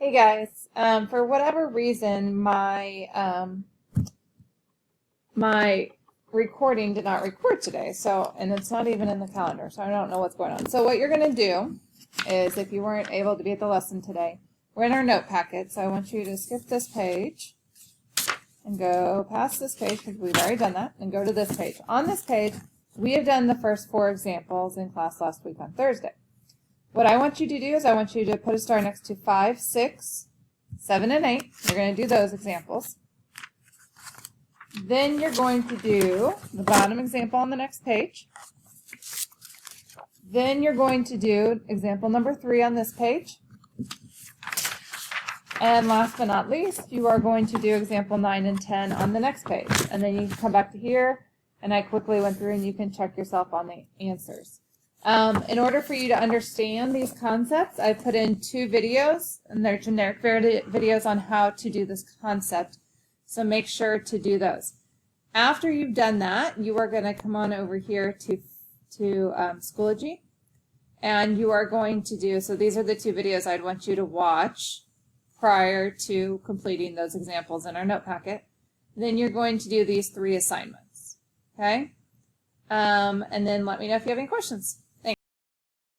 Hey guys, for whatever reason, my recording did not record today, and it's not even in the calendar, so I don't know what's going on. So what you're going to do is, if you weren't able to be at the lesson today, we're in our note packet, so I want you to skip this page and go past this page, because we've already done that, and go to this page. On this page, we have done the first 4 examples in class last week on Thursday. What I want you to do is I want you to put a star next to 5, 6, 7, and 8. You're going to do those examples. Then you're going to do the bottom example on the next page. Then you're going to do example number 3 on this page. And last but not least, you are going to do example 9 and 10 on the next page. And then you can come back to here, and I quickly went through and you can check yourself on the answers. In order for you to understand these concepts, I put in 2 videos, and they're generic videos on how to do this concept. So make sure to do those. After you've done that, you are going to come on over here to Schoology, and you are going to do, so these are the 2 videos I'd want you to watch prior to completing those examples in our note packet. Then you're going to do these 3 assignments, okay? And then let me know if you have any questions.